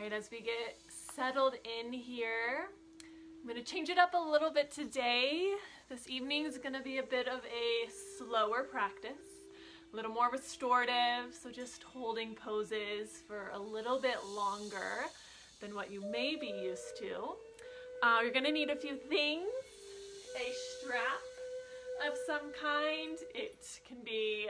right, as we get settled in here, I'm going to change it up a little bit today. This evening is going to be a bit of a slower practice, a little more restorative, so just holding poses for a little bit longer than what you may be used to. You're going to need a few things: a strap of some kind. It can be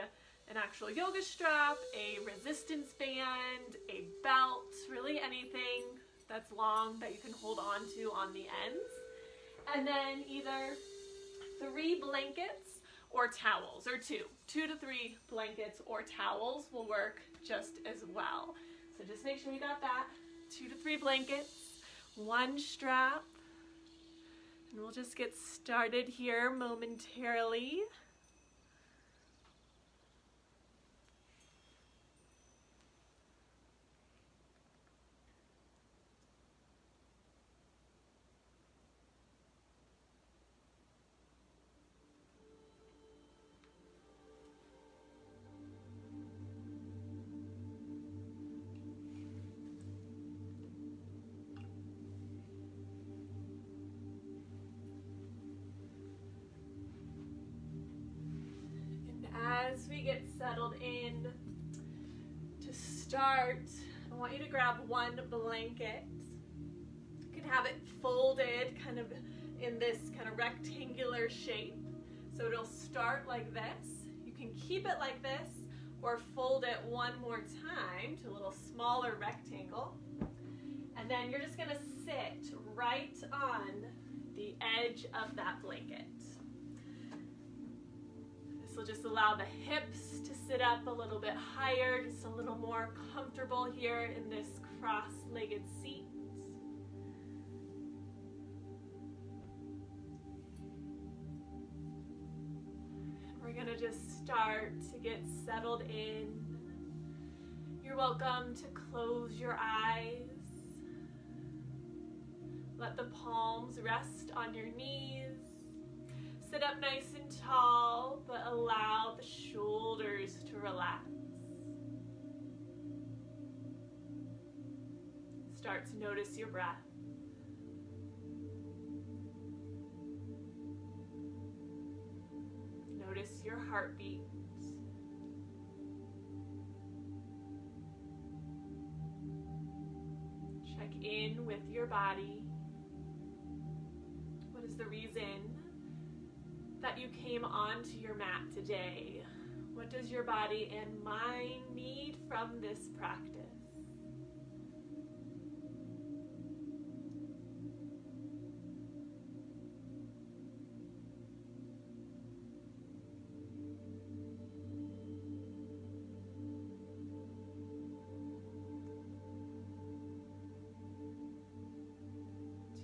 an actual yoga strap, a resistance band, a belt, really anything that's long that you can hold on to on the ends. And then either 3 blankets or towels, or 2 to 3 blankets or towels will work just as well. So just make sure you got that. 2 to 3 blankets, 1 strap, and we'll just get started here momentarily. As we get settled in, to start, I want you to grab 1 blanket. You can have it folded kind of in this kind of rectangular shape. So it'll start like this. You can keep it like this or fold it one more time to a little smaller rectangle. And then you're just gonna sit right on the edge of that blanket. This will just allow the hips to sit up a little bit higher, just a little more comfortable here in this cross-legged seat. We're gonna just start to get settled in. You're welcome to close your eyes. Let the palms rest on your knees. Sit up nice and tall, but allow the shoulders to relax. Start to notice your breath. Notice your heartbeat. Check in with your body. What is the reason that you came onto your mat today? What does your body and mind need from this practice?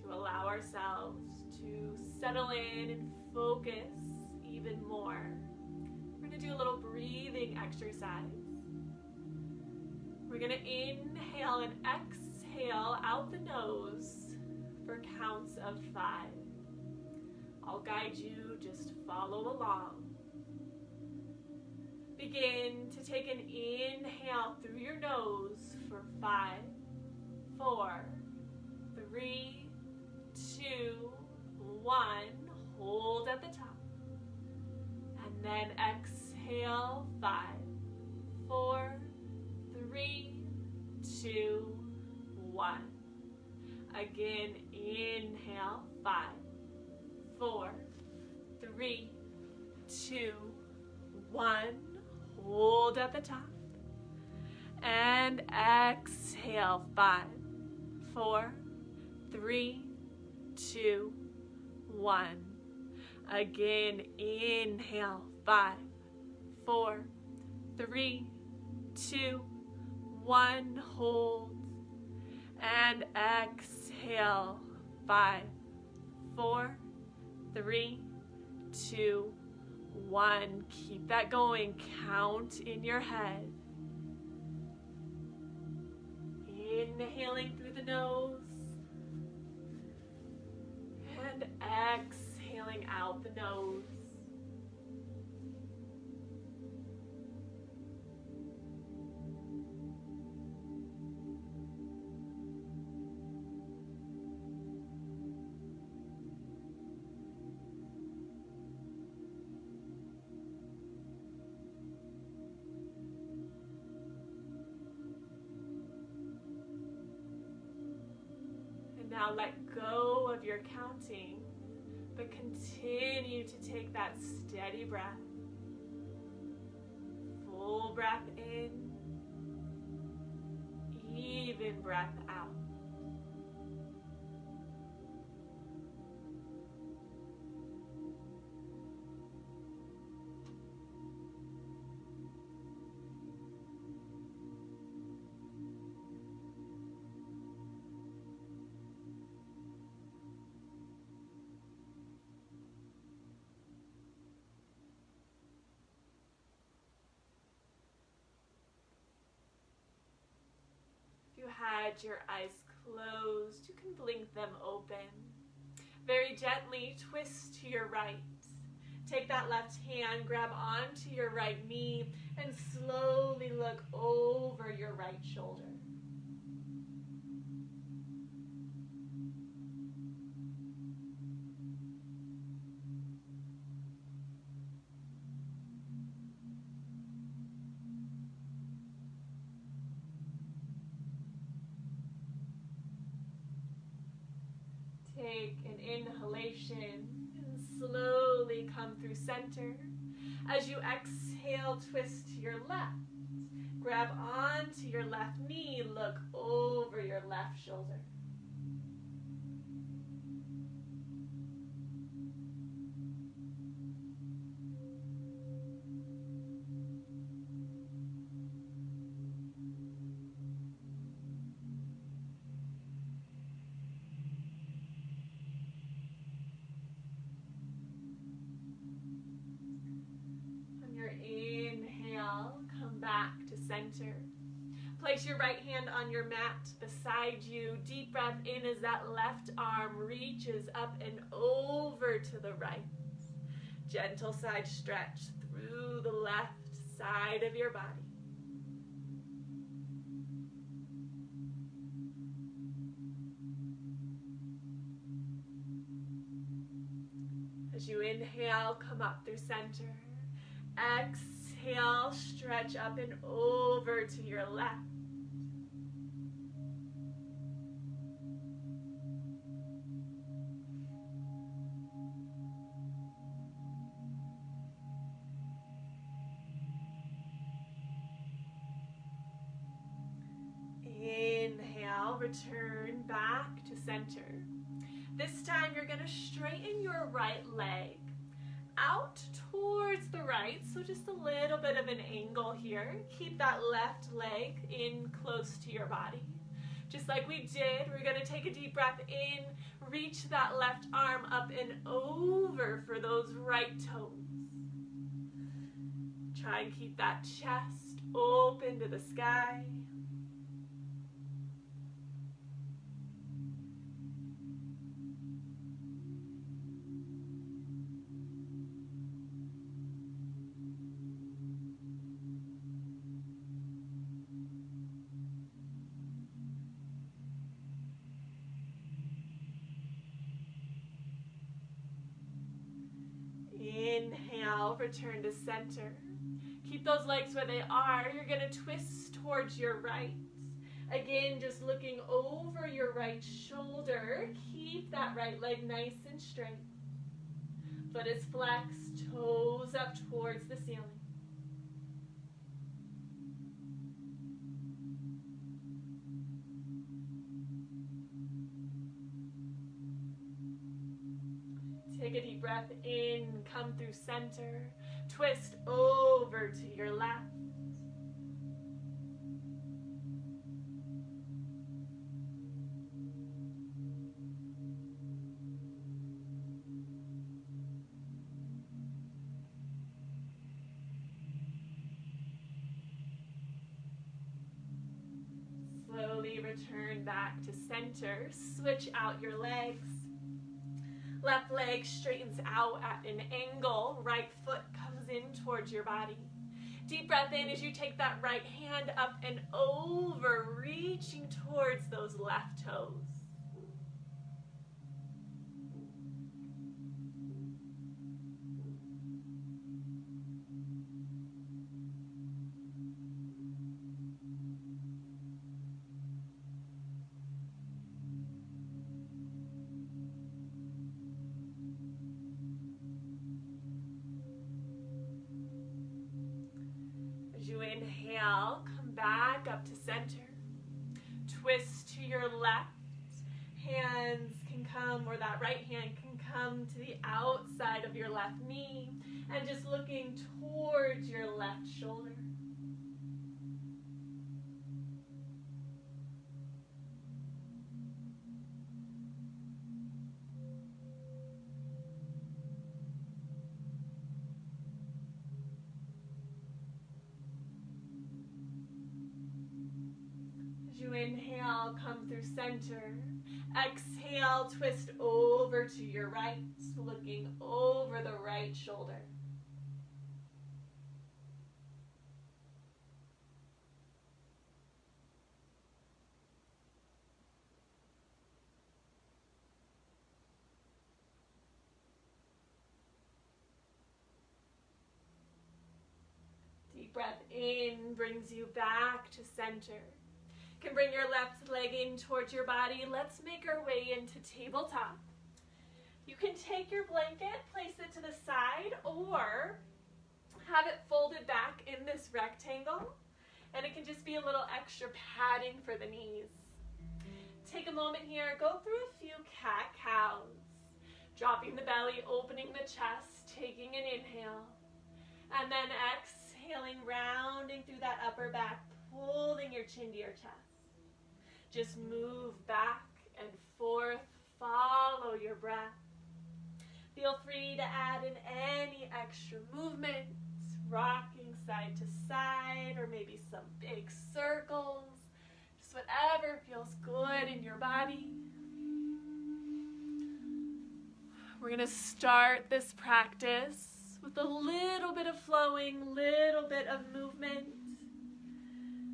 To allow ourselves to settle in and focus even more. We're going to do a little breathing exercise. We're going to inhale and exhale out the nose for counts of 5. I'll guide you, just follow along. Begin to take an inhale through your nose for 5, 4, 3, 2, 1. Hold at the top. And then exhale, 5, 4, 3, 2, 1. Again, inhale, 5, 4, 3, 2, 1. Hold at the top. And exhale, 5, 4, 3, 2, 1. Again, inhale, 5, 4, 3, 2, 1. Hold. And exhale, 5, 4, 3, 2, 1. Keep that going. Count in your head. Inhaling through the nose. And exhaling out the nose. Now let go of your counting, but continue to take that steady breath. Full breath in, even breath out. If you had your eyes closed, you can blink them open. Very gently twist to your right. Take that left hand, grab onto your right knee, and slowly look over your right shoulder. Take an inhalation and slowly come through center. As you exhale, twist to your left. Grab onto your left knee, look over your left shoulder. On your inhale, come back to center. Place your right hand on your mat beside you. Deep breath in as that left arm reaches up and over to the right. Gentle side stretch through the left side of your body. As you inhale, come up through center. Exhale, stretch up and over to your left. Inhale, return back to center. This time you're going to straighten your right leg out towards the right, so just a little bit of an angle here. Keep that left leg in close to your body. Just like we did, we're going to take a deep breath in, reach that left arm up and over for those right toes. Try and keep that chest open to the sky. Inhale, return to center. Keep those legs where they are. You're going to twist towards your right. Again, just looking over your right shoulder. Keep that right leg nice and straight. Foot is flexed, toes up towards the ceiling. Take a deep breath in, come through center, twist over to your left. Slowly return back to center, switch out your legs. Left leg straightens out at an angle. Right foot comes in towards your body. Deep breath in as you take that right hand up and over, reaching towards those left toes. twist to your left. Hands can come, or that right hand can come to the outside of your left knee and just looking towards your left shoulder. As you inhale, come through center. Exhale, twist over to your right, looking over the right shoulder. Deep breath in brings you back to center. You can bring your left leg in towards your body. Let's make our way into tabletop. You can take your blanket, place it to the side, or have it folded back in this rectangle. And it can just be a little extra padding for the knees. Take a moment here, go through a few cat-cows. Dropping the belly, opening the chest, taking an inhale. And then exhaling, rounding through that upper back, holding your chin to your chest. Just move back and forth, follow your breath. Feel free to add in any extra movements, rocking side to side, or maybe some big circles. Just whatever feels good in your body. We're going to start this practice with a little bit of flowing, little bit of movement.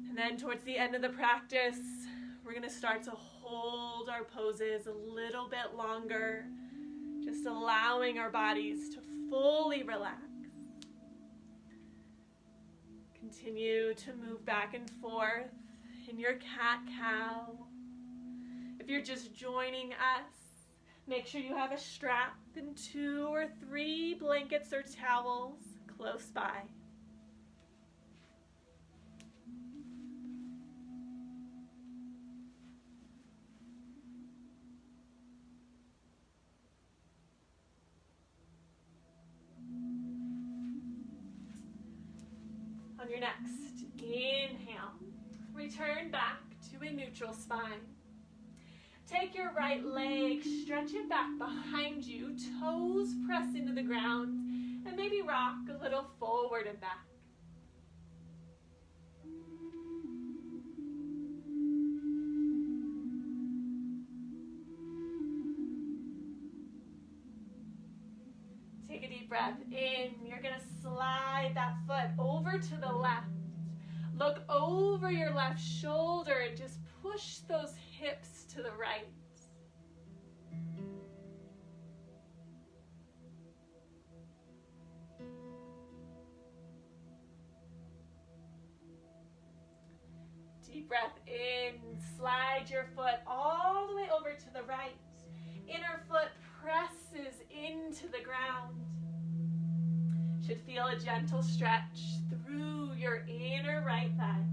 And then towards the end of the practice, we're going to start to hold our poses a little bit longer, just allowing our bodies to fully relax. Continue to move back and forth in your cat-cow. If you're just joining us, make sure you have a strap and 2 or 3 blankets or towels close by. On your next inhale, return back to a neutral spine. Take your right leg, stretch it back behind you, toes press into the ground, and maybe rock a little forward and back. Take a deep breath in. You're going to slide that foot over to the left. Look over your left shoulder and just push those hips to the right. Deep breath in. Slide your foot all the way over to the right. Inner foot presses into the ground. Should feel a gentle stretch through your inner right thigh.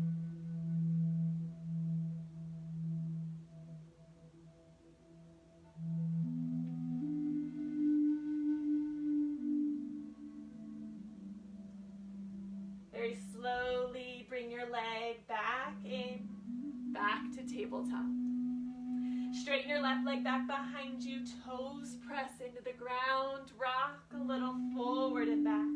Very slowly bring your leg back in, back to tabletop. Straighten your left leg back behind you, toes press into the ground, rock a little forward and back.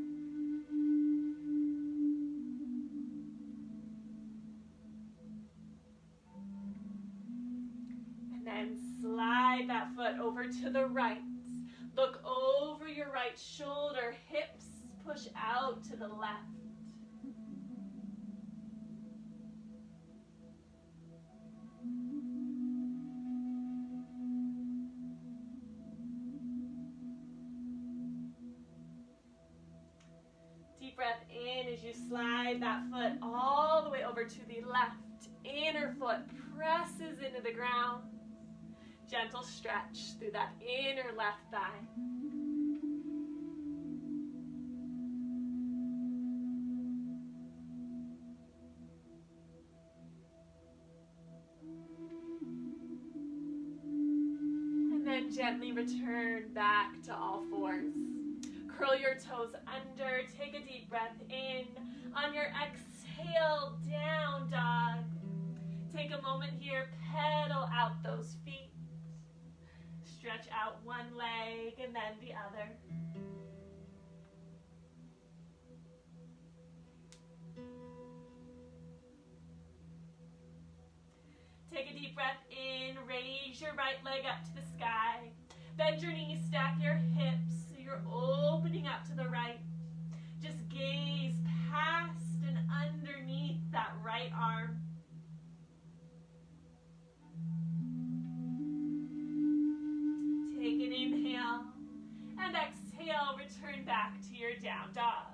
And then slide that foot over to the right. Look over your right shoulder, hips push out to the left. Deep breath in as you slide that foot all the way over to the left. Inner foot presses into the ground. Gentle stretch through that inner left thigh. gently return back to all fours. Curl your toes under, take a deep breath in. On your exhale, down dog. Take a moment here, pedal out those feet. Stretch out one leg and then the other. Take a deep breath in, raise your right leg up to the sky. Bend your knees, stack your hips, so you're opening up to the right. Just gaze past and underneath that right arm. Take an inhale and exhale, return back to your down dog.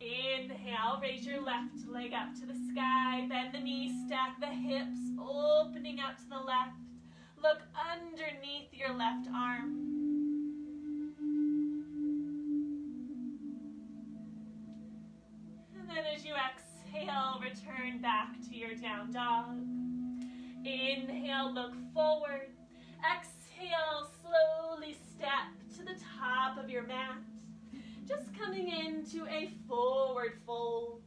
Inhale, raise your left leg up to the sky, bend the knees, stack the hips, opening out to the left. Look underneath your left arm. And then as you exhale, return back to your down dog. Inhale, look forward. Exhale, slowly step to the top of your mat. Just coming into a forward fold.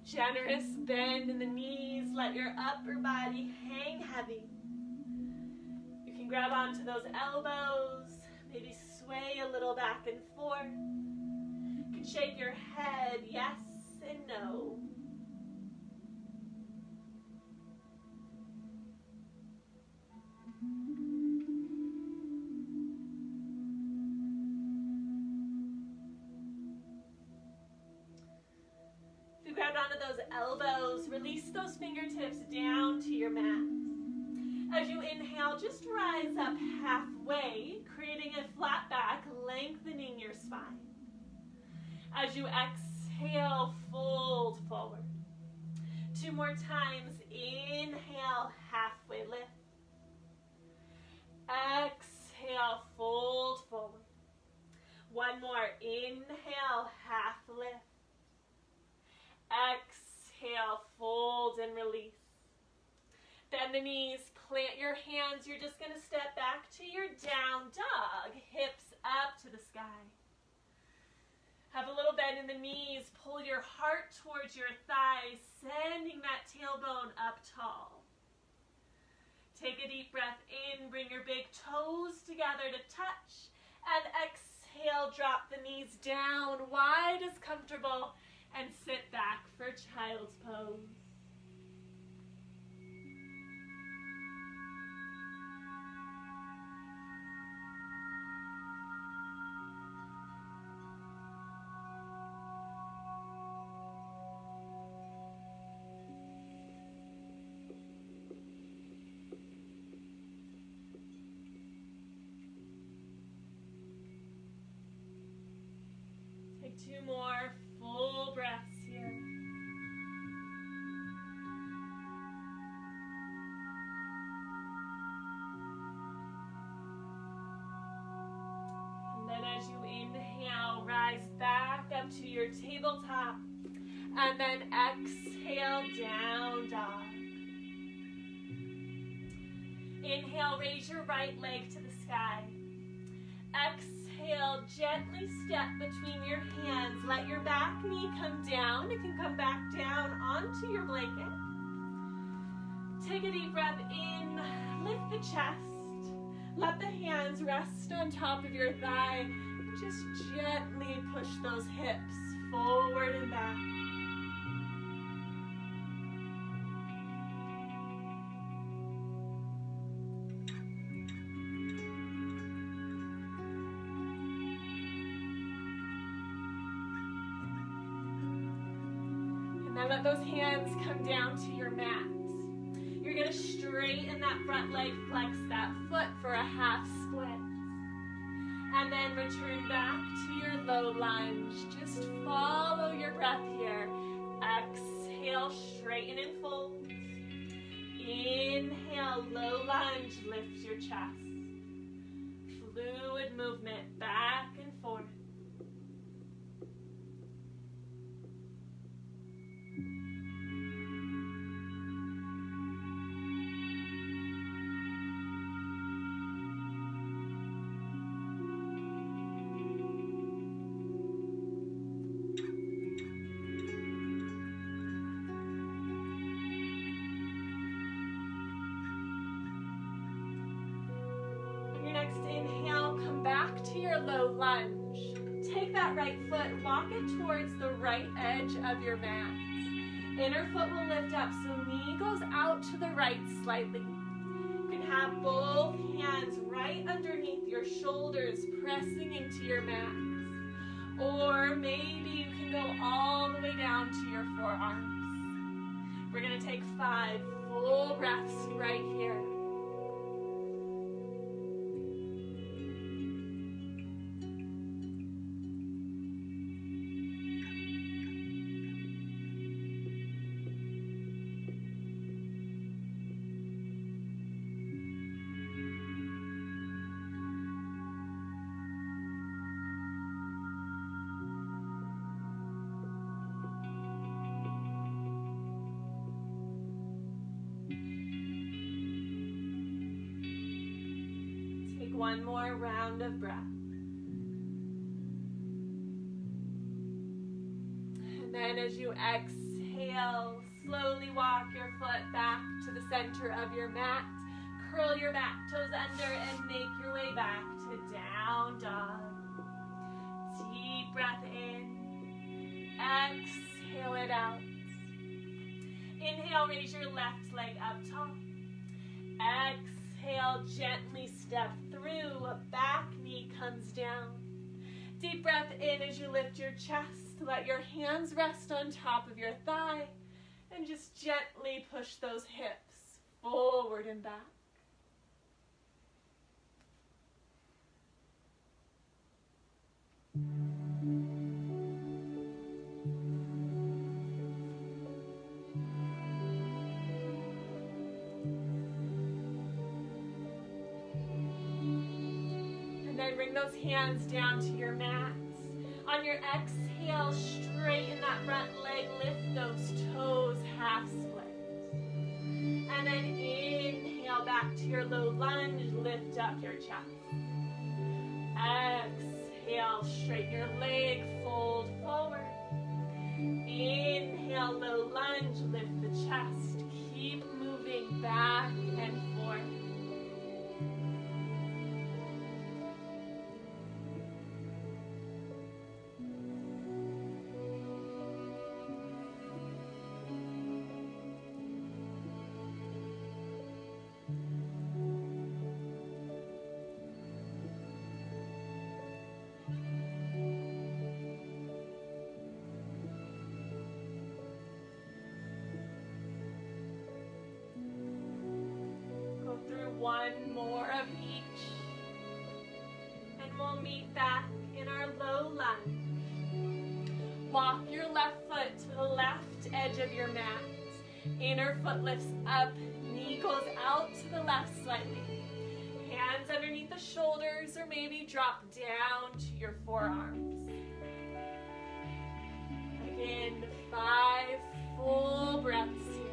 Generous bend in the knees, let your upper body hang heavy. You can grab onto those elbows, maybe sway a little back and forth. You can shake your head yes and no. Grab onto those elbows, release those fingertips down to your mat. As you inhale, just rise up halfway, creating a flat back, lengthening your spine. As you exhale, fold forward. 2 more times, inhale, halfway lift. Exhale, fold forward. 1 more, inhale, half lift. Exhale, fold and release. Bend the knees, plant your hands. You're just going to step back to your down dog, hips up to the sky. Have a little bend in the knees. Pull your heart towards your thighs, sending that tailbone up tall. Take a deep breath in, bring your big toes together to touch, and exhale, drop the knees down, wide as comfortable, and sit back for child's pose. Take 2 more full breaths here. And then as you inhale, rise back up to your tabletop. And then exhale, down dog. Inhale, raise your right leg to the sky. Exhale, gently step between your hands. Let your back knee come down. It can come back down onto your blanket. Take a deep breath in. Lift the chest. Let the hands rest on top of your thigh. Just gently push those hips forward and back. Now let those hands come down to your mat. You're going to straighten that front leg, flex that foot for a half split. And then return back to your low lunge. Just follow your breath here. Exhale, straighten and fold. Inhale, low lunge, lift your chest. Fluid movement back and forth. low lunge. Take that right foot, walk it towards the right edge of your mat. Inner foot will lift up, so knee goes out to the right slightly. You can have both hands right underneath your shoulders, pressing into your mat. Or maybe you can go all the way down to your forearms. We're going to take 5 full breaths right here. One more round of breath. And then as you exhale, slowly walk your foot back to the center of your mat. Curl your back toes under and make your way back to down dog. Deep breath in. Exhale it out. Inhale, raise your left leg up top. Exhale, gently step through, back knee comes down. Deep breath in as you lift your chest. Let your hands rest on top of your thigh and just gently push those hips forward and back. Bring those hands down to your mats. On your exhale, straighten that front leg, lift those toes, half split. And then inhale back to your low lunge, lift up your chest. Exhale, straighten your leg, fold forward. Inhale, low lunge, lift the chest. Keep moving back and forth. One more of each, and we'll meet back in our low lunge. Walk your left foot to the left edge of your mat. Inner foot lifts up, knee goes out to the left slightly. Hands underneath the shoulders, or maybe drop down to your forearms. Again, 5 full breaths here.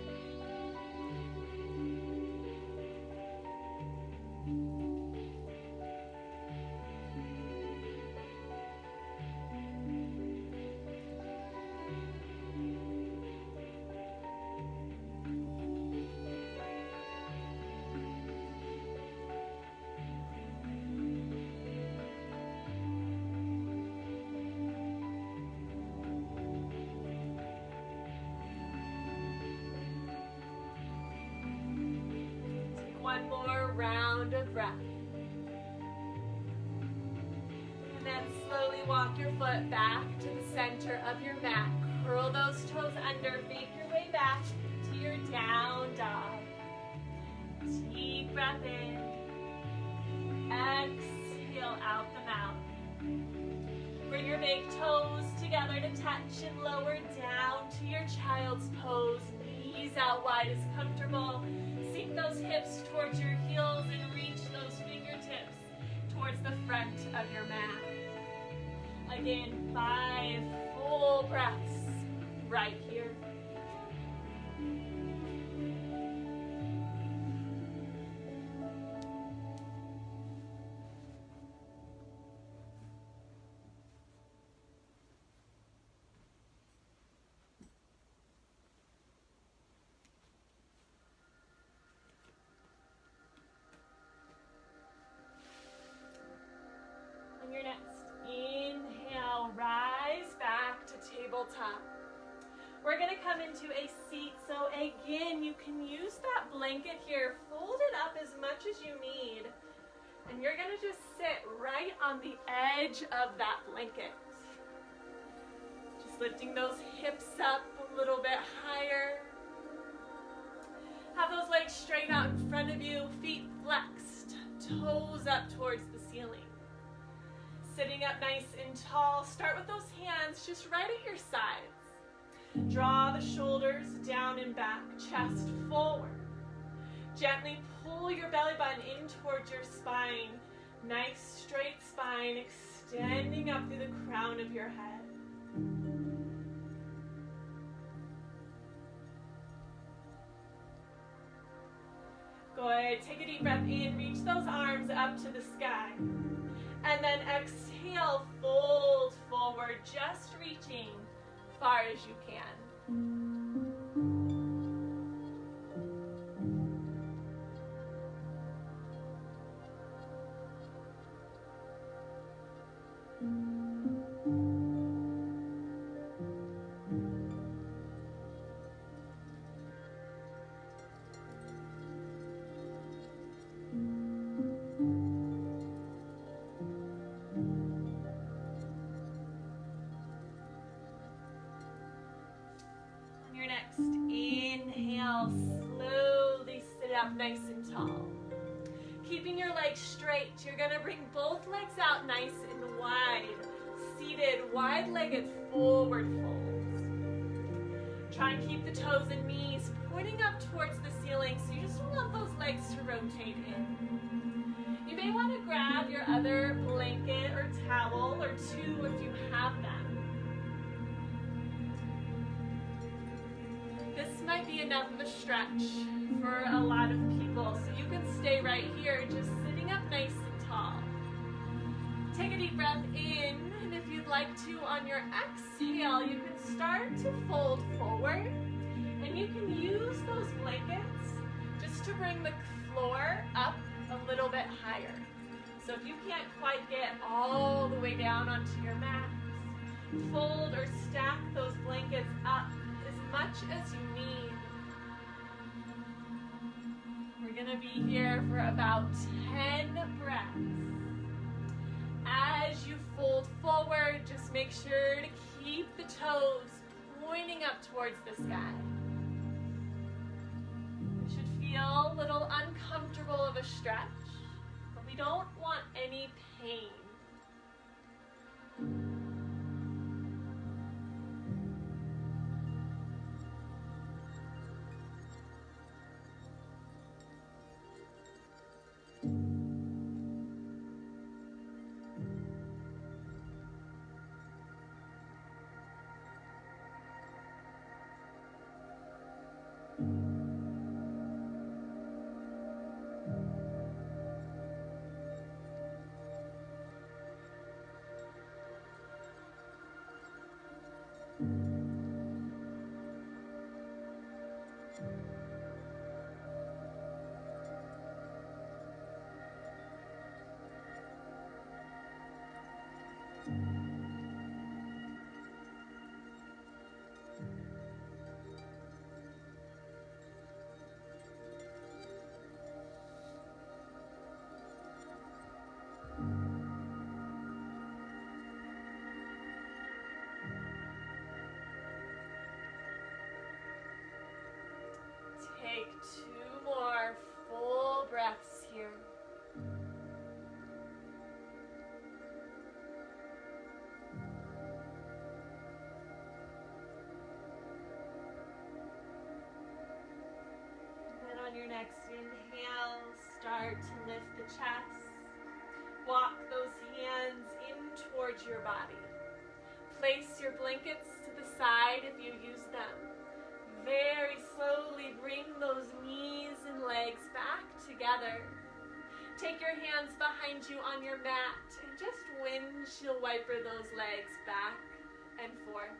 One more round of breath. And then slowly walk your foot back to the center of your mat. Curl those toes under, make your way back to your down dog. Deep breath in. Exhale out the mouth. Bring your big toes together to touch and lower down to your child's pose. Knees out wide as comfortable. Sink those hips towards your heels and reach those fingertips towards the front of your mat. Again, 5 full breaths right here. On your next top. We're gonna come into a seat. So again, you can use that blanket here, fold it up as much as you need. And you're gonna just sit right on the edge of that blanket. Just lifting those hips up a little bit higher. Have those legs straight out in front of you, feet flexed, toes up towards the ceiling. Sitting up nice and tall. Start with those hands just right at your sides. Draw the shoulders down and back, chest forward. Gently pull your belly button in towards your spine. Nice straight spine extending up through the crown of your head. Good. Take a deep breath in. Reach those arms up to the sky. And then exhale, fold forward, just reaching far as you can. Inhale, slowly sit up nice and tall. Keeping your legs straight, you're gonna bring both legs out nice and wide. Seated, wide-legged forward folds. Try and keep the toes and knees pointing up towards the ceiling, so you just don't want those legs to rotate in. You may want to grab your other blanket or towel or two if you have them. This might be enough of a stretch for a lot of people, so you can stay right here, just sitting up nice and tall. Take a deep breath in, and if you'd like to, on your exhale, you can start to fold forward, and you can use those blankets just to bring the floor up a little bit higher. So if you can't quite get all the way down onto your mat, fold or stack those blankets up as much as you need. We're gonna be here for about 10 breaths. As you fold forward, just make sure to keep the toes pointing up towards the sky. You should feel a little uncomfortable of a stretch, but we don't want any pain. Take 2 more full breaths here. Then on your next inhale, start to lift the chest. Walk those hands in towards your body. Place your blankets to the side if you use them. Very slowly bring those knees and legs back together. Take your hands behind you on your mat and just windshield wiper those legs back and forth.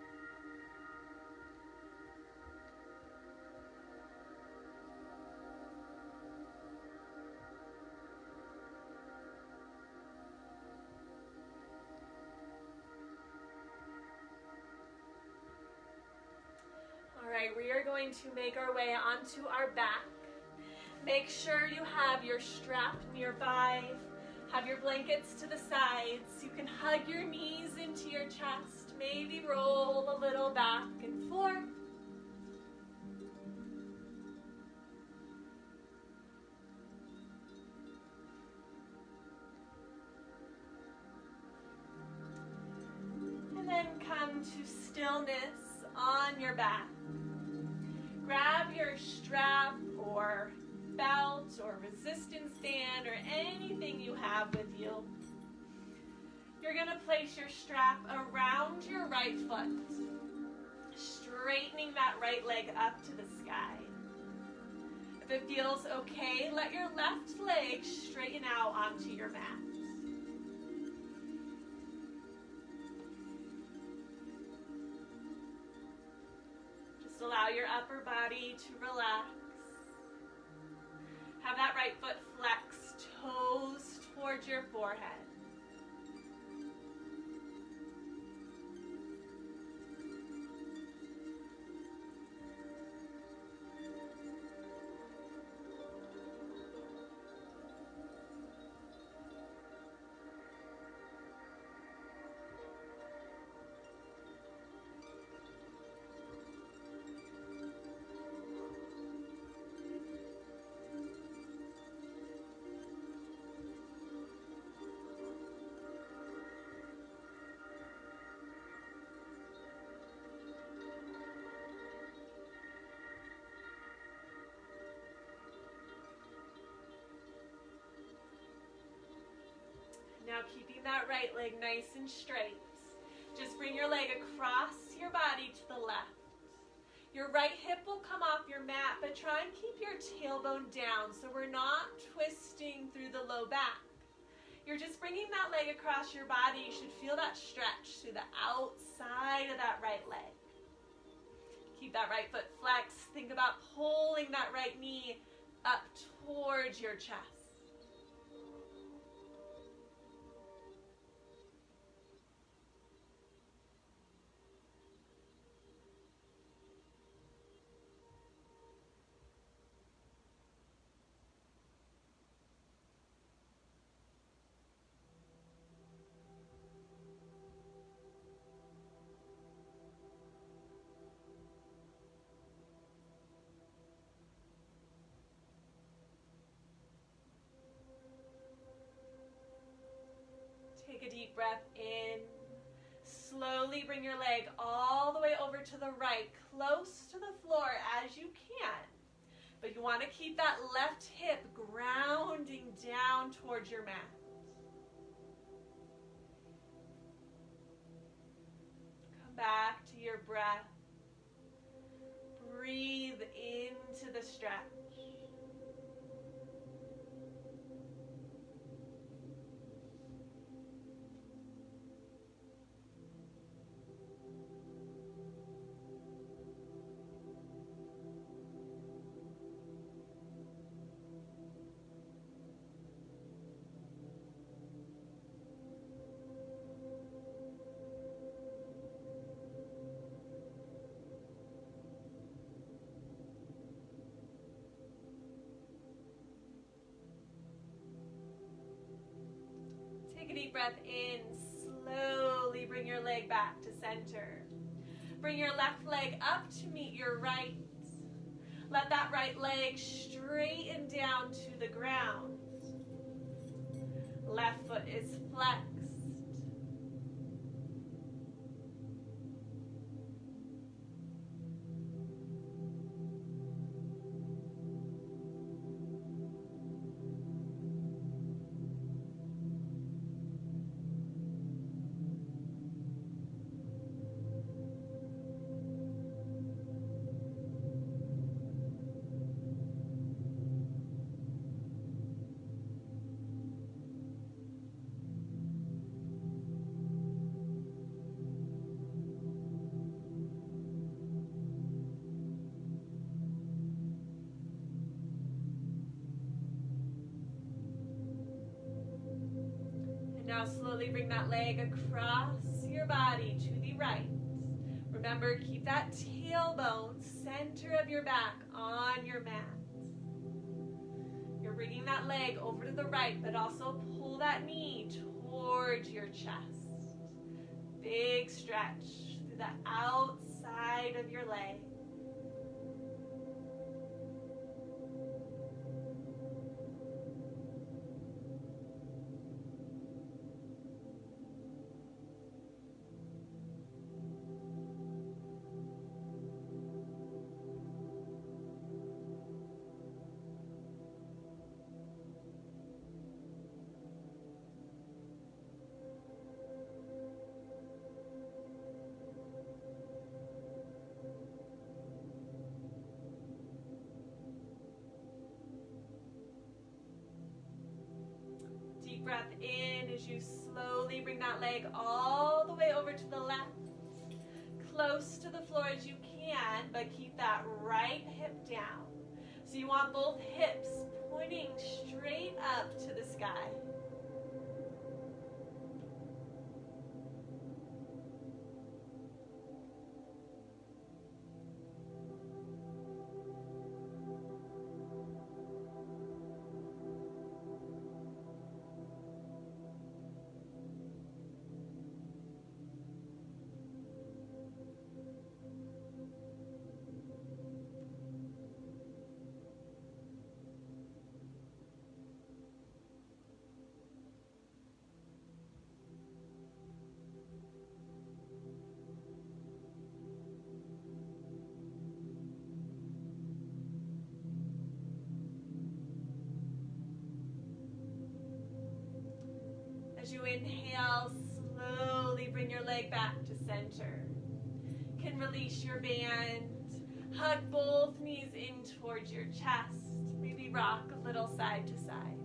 are going to make our way onto our back. Make sure you have your strap nearby. Have your blankets to the sides. You can hug your knees into your chest. Maybe roll a little back and forth. And then come to stillness on your back. Grab your strap or belt or resistance band or anything you have with you. You're going to place your strap around your right foot, straightening that right leg up to the sky. If it feels okay, let your left leg straighten out onto your mat. Just allow your upper body to relax. Have that right foot flex, toes towards your forehead. Now keeping that right leg nice and straight. Just bring your leg across your body to the left. Your right hip will come off your mat, but try and keep your tailbone down so we're not twisting through the low back. You're just bringing that leg across your body. You should feel that stretch through the outside of that right leg. Keep that right foot flexed. Think about pulling that right knee up towards your chest. Take a deep breath in. Slowly bring your leg all the way over to the right, close to the floor as you can. But you want to keep that left hip grounding down towards your mat. Come back to your breath. Breathe into the stretch. Take a deep breath in. Slowly bring your leg back to center. Bring your left leg up to meet your right. Let that right leg straighten down to the ground. Left foot is flexed. Now slowly bring that leg across your body to the right. Remember, keep that tailbone center of your back on your mat. You're bringing that leg over to the right, but also pull that knee towards your chest. Big stretch through the outside of your leg. Deep breath in as you slowly bring that leg all the way over to the left, close to the floor as you can, but keep that right hip down. So you want both hips pointing straight up to the sky. As you inhale, slowly bring your leg back to center. You can release your band. Hug both knees in towards your chest. Maybe rock a little side to side.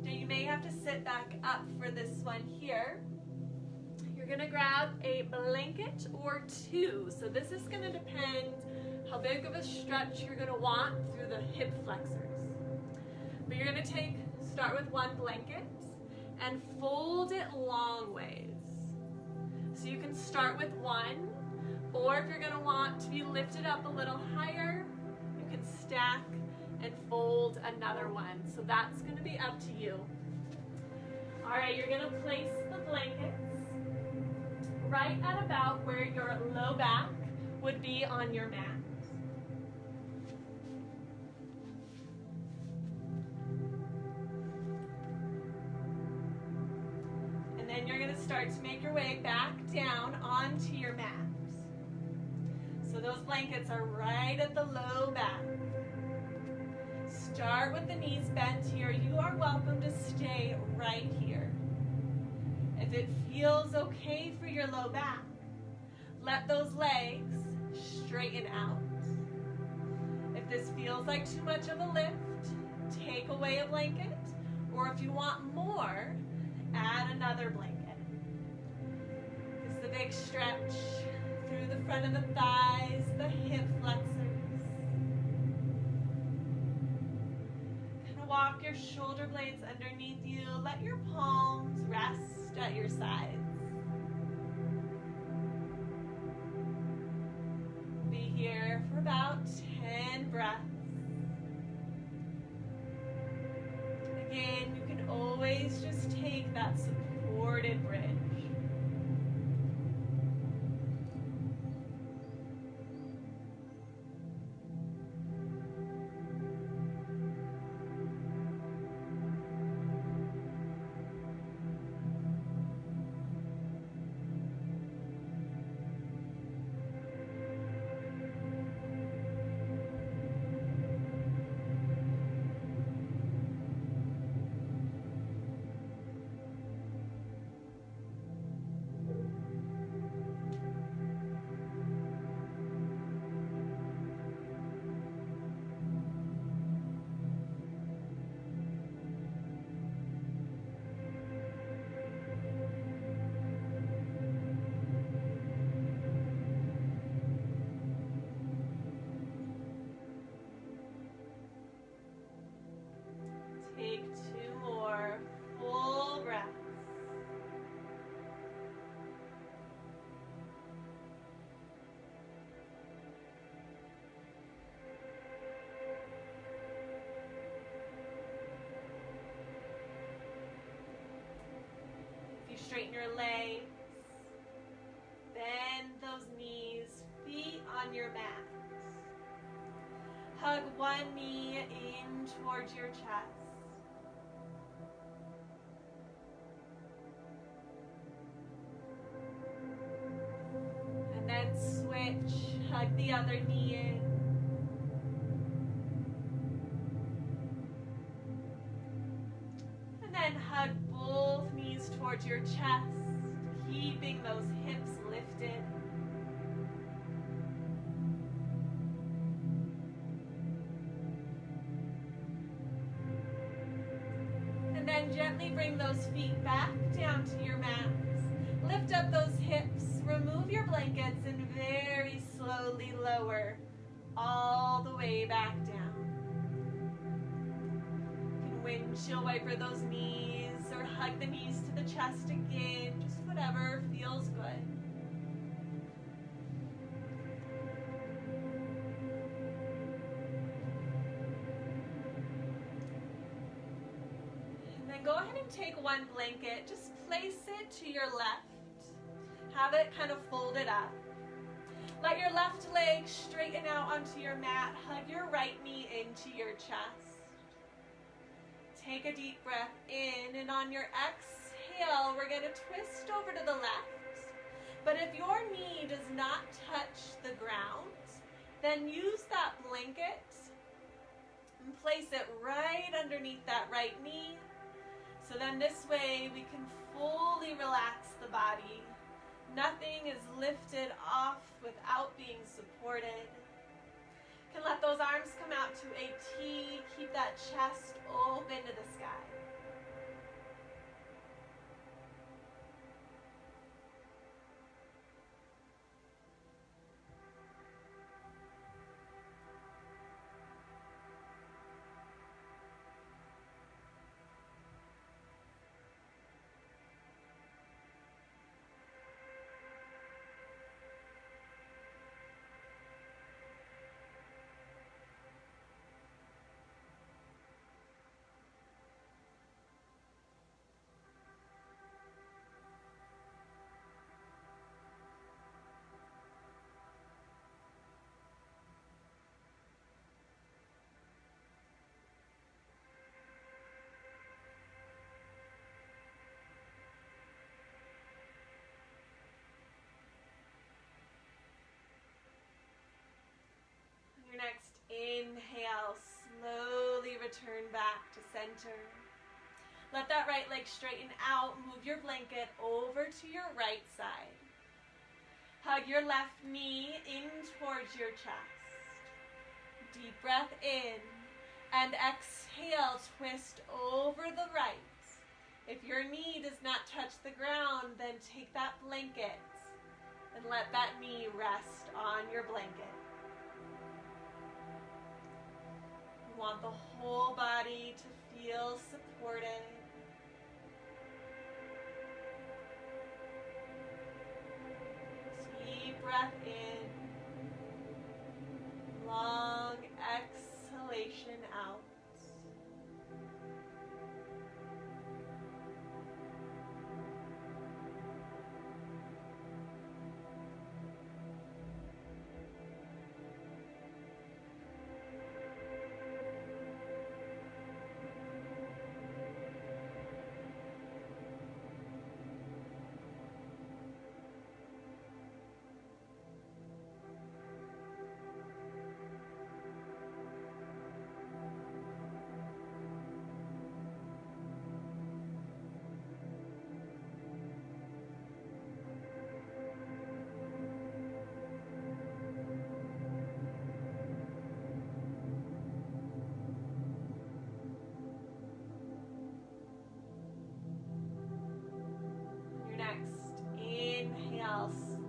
Now you may have to sit back up for this one here. You're going to grab a blanket or two. So this is going to depend how big of a stretch you're going to want through the hip flexors. But you're going to start with one blanket and fold it long ways. So you can start with one, or if you're going to want to be lifted up a little higher, you can stack and fold another one. So that's going to be up to you. All right, you're going to place the blankets right at about where your low back would be on your mat. And then you're going to start to make your way back down onto your mat. So those blankets are right at the low back. Start with the knees bent here. You are welcome to stay right here. If it feels okay for your low back, let those legs straighten out. If this feels like too much of a lift, take away a blanket, or if you want more, add another blanket. It's the big stretch through the front of the thighs, the hip flexors. Kind of walk your shoulder blades underneath you. Let your palms rest at your sides. Be here for about 10 breaths. Again, you can always just take that supported bridge. straighten your legs. Bend those knees, feet on your mat. Hug one knee in towards your chest. And then switch, hug the other knee in. And then hug both knees towards your chest, keeping those hips lifted. And then gently bring those feet back down to your mats. Lift up those hips, remove your blankets, and very slowly lower all the way back down. You can windshield wiper those knees or hug the knees to the chest again, just whatever feels good. And then go ahead and take one blanket, just place it to your left. Have it kind of folded up. Let your left leg straighten out onto your mat. Hug your right knee into your chest. Take a deep breath in, and on your exhale, we're going to twist over to the left. But if your knee does not touch the ground, then use that blanket and place it right underneath that right knee. So then this way we can fully relax the body. Nothing is lifted off without being supported. You can let those arms come out to a T. Keep that chest open to the sky. Your next inhale, slowly return back to center. Let that right leg straighten out. Move your blanket over to your right side. Hug your left knee in towards your chest. Deep breath in, and exhale, twist over the right. If your knee does not touch the ground, then take that blanket and let that knee rest on your blanket. You want the whole body to feel supported. Deep breath in. Long exhalation out.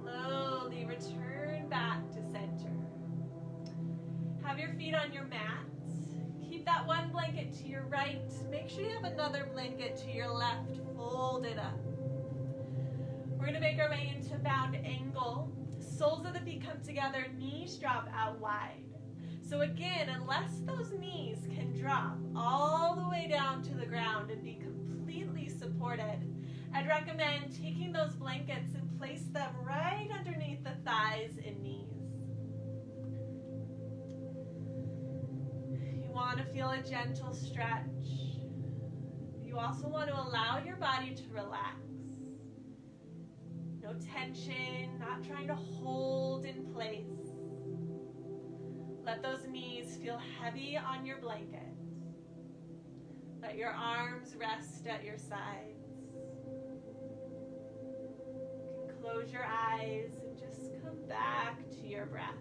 Slowly return back to center. Have your feet on your mats. Keep that one blanket to your right. Make sure you have another blanket to your left. Fold it up. We're going to make our way into bound angle. Soles of the feet come together, knees drop out wide. So again, unless those knees can drop all the way down to the ground and be completely supported, I'd recommend taking those blankets and place them right underneath the thighs and knees. You want to feel a gentle stretch. You also want to allow your body to relax. No tension, not trying to hold in place. Let those knees feel heavy on your blanket. Let your arms rest at your sides. You can close your eyes and just come back to your breath.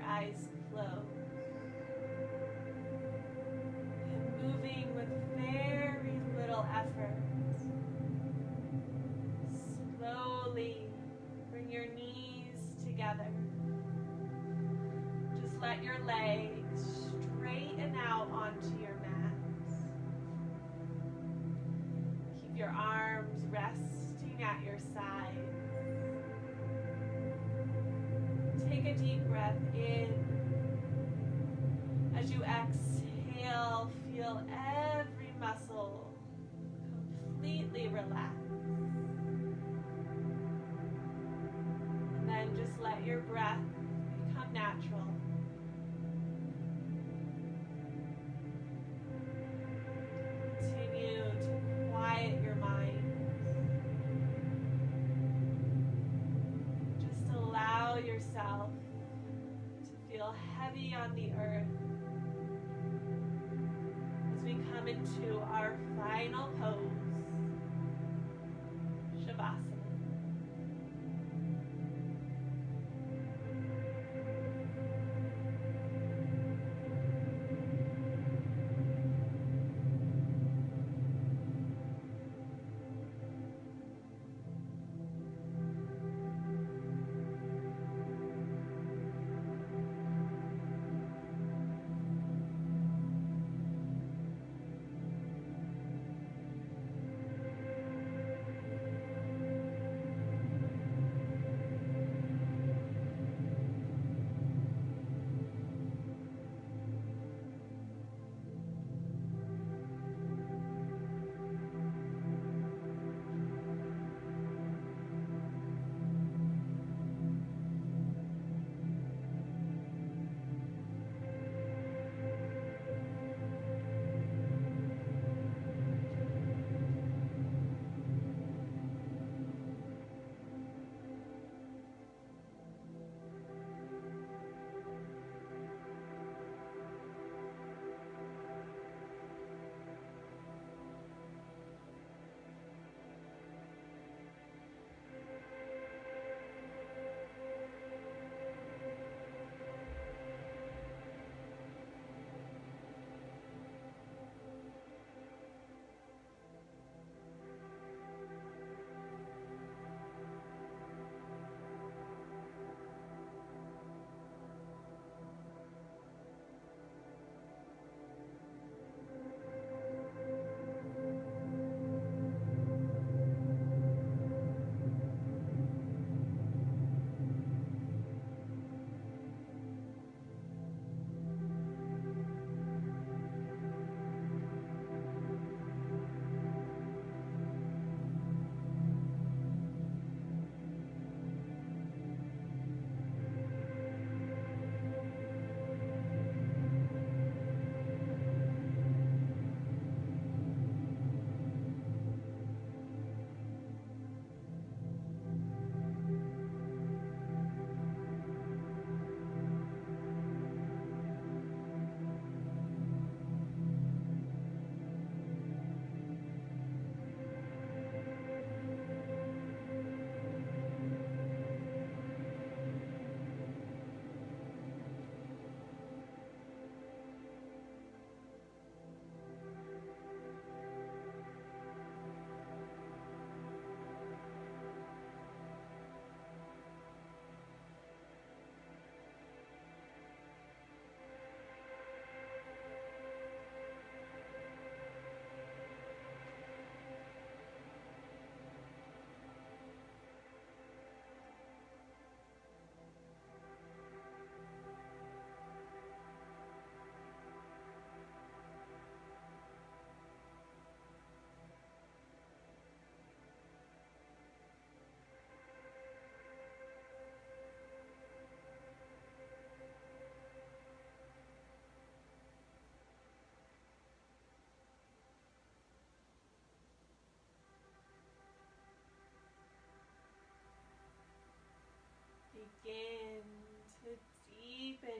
Eyes closed and moving with very little effort. Slowly bring your knees together. Just let your legs straighten out onto your mat. Keep your arms resting at your sides. Take a deep breath in. As you exhale, feel every muscle completely relax. And then just let your breath become natural. Continue to quiet your mind. Just allow yourself to feel heavy on the earth as we come into our final pose, Shavasana.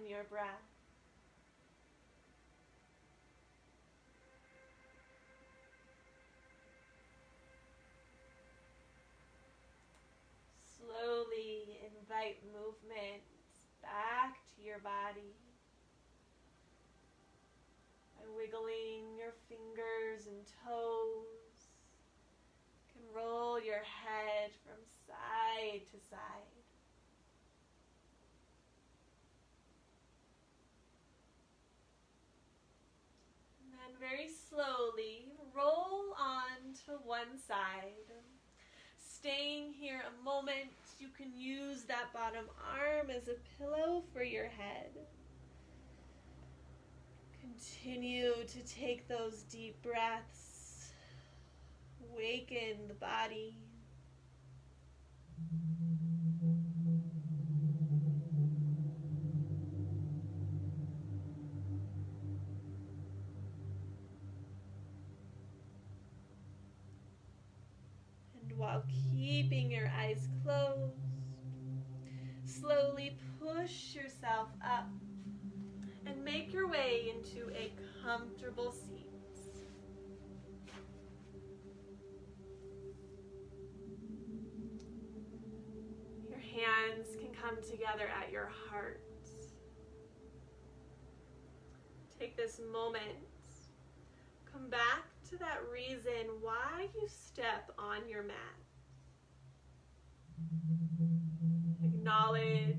in your breath. Slowly invite movement back to your body by wiggling your fingers and toes. You can roll your head from side to side. And then very slowly roll on to one side. Staying here a moment, you can use that bottom arm as a pillow for your head. Continue to take those deep breaths. Awaken the body. And while keeping your eyes closed, slowly push yourself up and make your way into a comfortable seat. Your hands can come together at your heart. Take this moment. Come back to that reason why you step on your mat. Acknowledge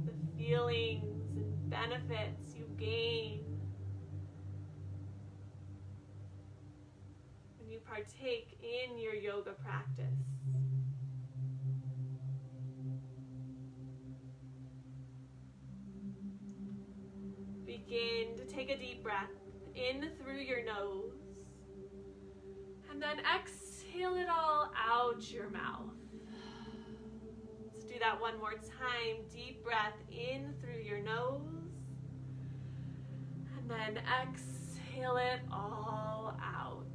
the feelings and benefits you gain when you partake in your yoga practice. Begin to take a deep breath in through your nose, and then exhale it all out your mouth. Let's do that one more time. Deep breath in through your nose, and then exhale it all out.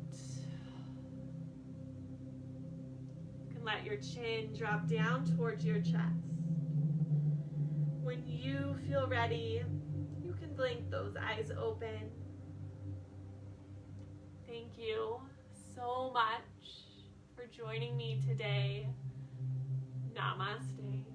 You can let your chin drop down towards your chest. When you feel ready, you can blink those eyes open. Thank you so much for joining me today. Namaste.